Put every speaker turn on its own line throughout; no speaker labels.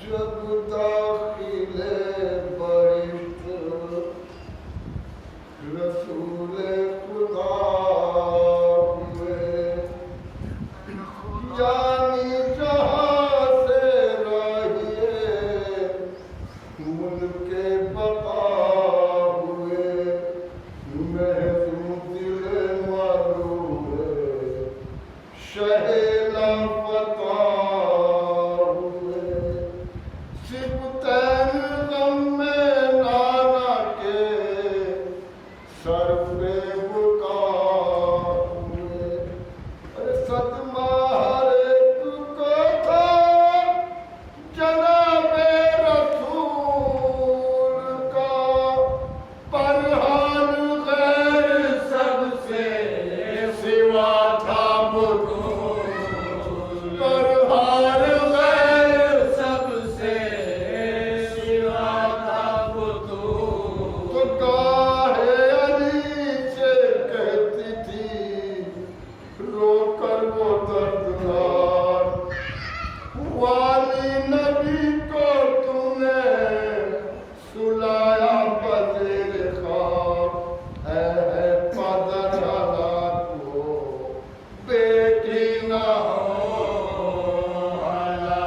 जब दाखिले बरिश्त रसूले खुदा हुए, जानी जहाँ से रहिए मुल्के बका हुए, महजूद दिल मरूए शहेला पता हुए, सिबतैन गम में नाना के सर पे बुका हुए। अरे सदमा हर एक को था जनाबे रसूल का, पर हाल गैर सबसे सिवा था बुतूल, पर हाल गैर सबसे सिवा था बुतूल। तो काहे अली से कहती थी रोकर वो दर्दनार, वाली नबी को तूने सुलाया बजेर ख्वाब, है पदर हालात हो बेटी ना हो हला,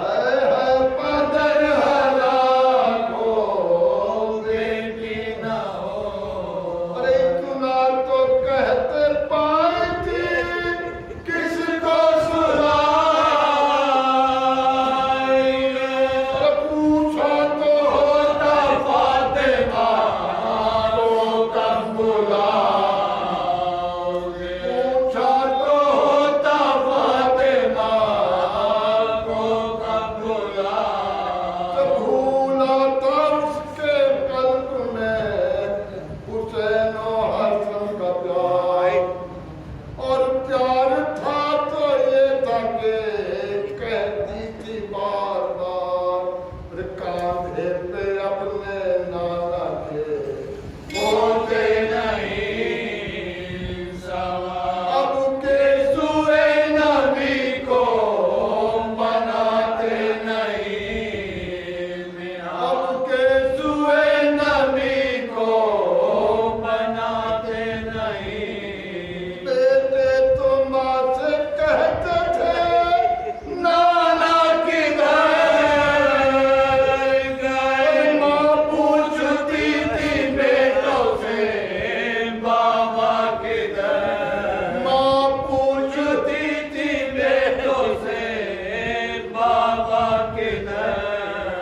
है पदर हालात हो बेटी ना हो। अरे इतना तो कहते पाई थी किसको सुनाएंगे, अरे पूछा तो होता फातिमा को कब बुलाओगे, पूछा तो होता फातिमा को कब बुलाओ। तो भूला था उसके कल्ब में हुसैन और हसन का प्यार, और प्यार था तो ये था कि कहती थी बार बार, अरे कांधे पे अपने नाना के होते नहीं सवार, अब के सुए नबी को बनाते नहीं मियां, अब के सुए नबी को बनाते नहीं। बेटे तो माँ से कहते थे नाना किधर गए, माँ पूछती थी बेटों से बाबा किधर, माँ पूछती थी बेटों से बाबा किधर।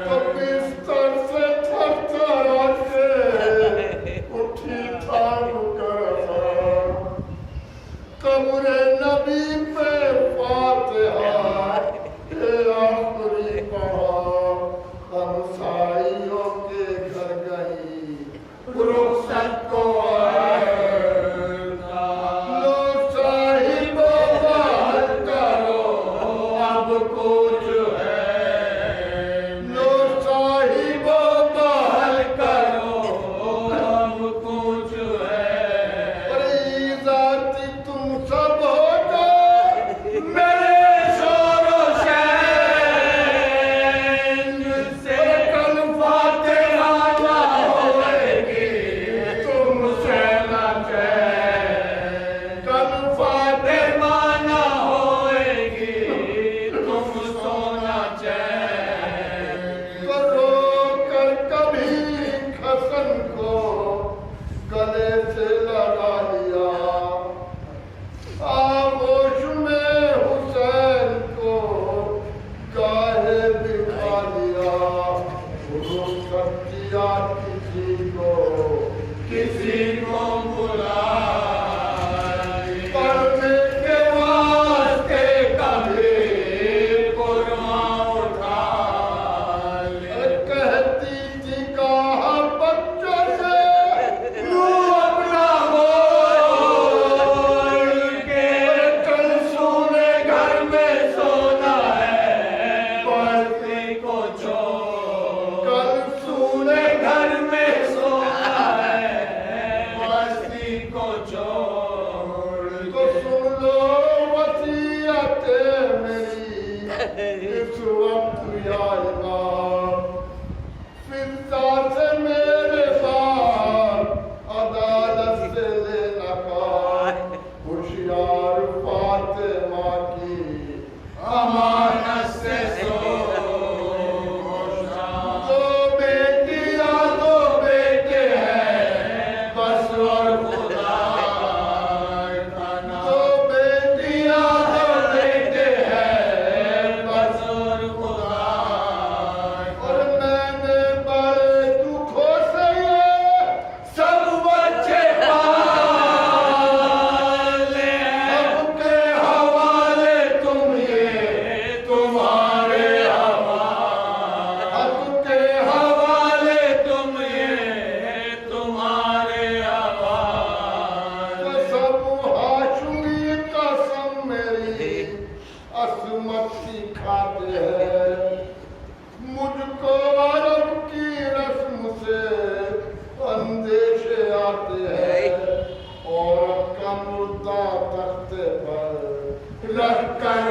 तो बिस्तर से थर-थर के उठी ठान कर कब्र नबी पे फातिहा के आखिरी पढ़ा, हमसाइयों के घर गई रुखसत को आएगा। लो साहिबो बात करो अब कुछ है, लो साहिबो बात करो अब कुछ है। अरे जाति तुम सब हो गए मेरे शोरो शैन से, कल फातिहा ना होएगी तुमसे ना चैन, कल फातिहा ना होएगी तुमसे वक्त आएगा फिजा से मेरे साथ अदालत से लेना का होशियार फातिमा की अमानत से दो बेटियां दो बेटे हैं बस और खुदा का नाम। दो बेटियां दो बेटे हैं बस और खुदा। और मैंने बड़े दुखों से ये सब बच्चे पाले हैं। सबके हवाले तुम ये तुम्हारे हवाले। सबके हवाले तुम ये तुम्हारे हवाले। कसम हाशुमी कसम मेरी असमत की खाते हैं। मुझको अरब की रस्म से अंदेशे आते हैं। औरत का मुर्दा तख्ते पर रख कर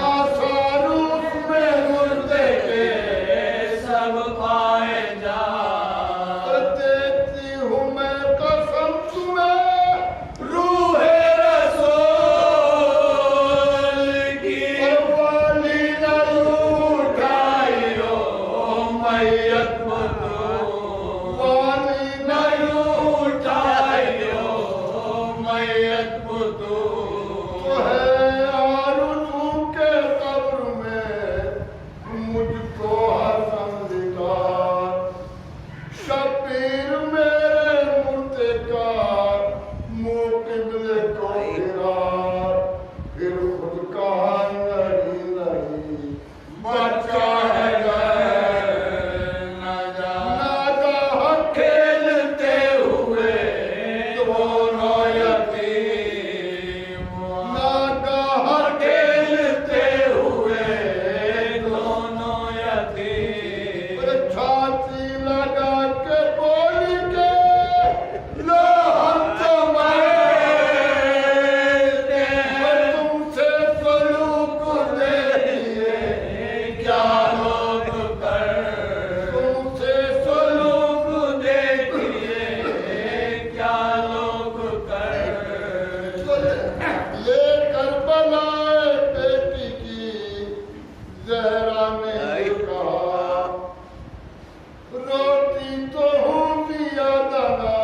आसार उसमें मुर्दे के सब पाए जा। देती हूँ मैं कसम तुम्हें रूहे रसूल की। वाली न उठाइयो मैयत बुतूल। वाली न उठाइयो मैयत बुतूल। तो है आरज़ू के कब्र में मुझको हसन दिखा। शबीर मेरे मुर्दे का मुँह क़िबले को फिरा। फिर खुद कहा नहीं नहीं बच्चा है नागा खेलते हुए दोनों यतीम। नागा खेलते हुए दोनों यतीम। छाती लगा के बोली के लो हम तो मरते हैं। तुमसे सलूक देखिए क्या लोग कर। तुमसे सलूक देखिए क्या लोग कर। लेकर बनाए बेटी की जहरा ने कहा रोती तो हूँ पिया दाना।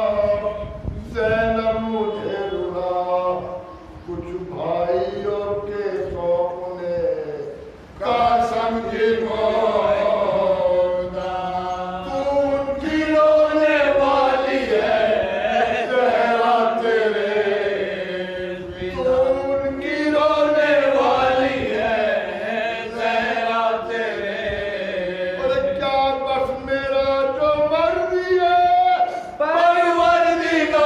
ज़ैनब मुझे रुला कुछ भाइयों के सौंपने का समझी मौदा। तू उनकी रोने वाली है ज़हरा तेरे। तू उनकी रोने वाली है ज़हरा तेरे। और क्या बस मेरा जो मर्जी है परवरदिगार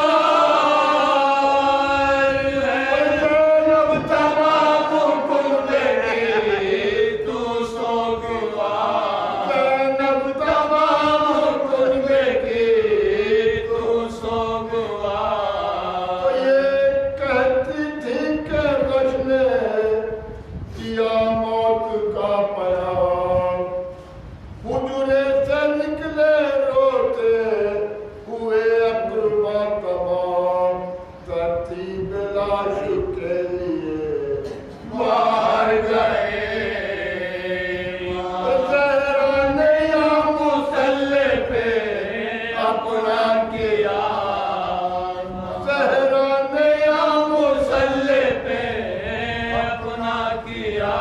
है। ज़ैनब तमाम हुक्म देगी तू सोगवार। ज़ैनब तमाम हुक्म देगी तू सोगवार। तो ये कहती थी कि रश्ने दिया मौत का प्यार। हुजरे से निकले रोते हुए अक़रबा तमाम। तरतीब लाश के लिए बाहर गए। ज़हरा ने या मुसल्ले पे अपना किया। ज़हरा ने या मुसल्ले पे अपना किया।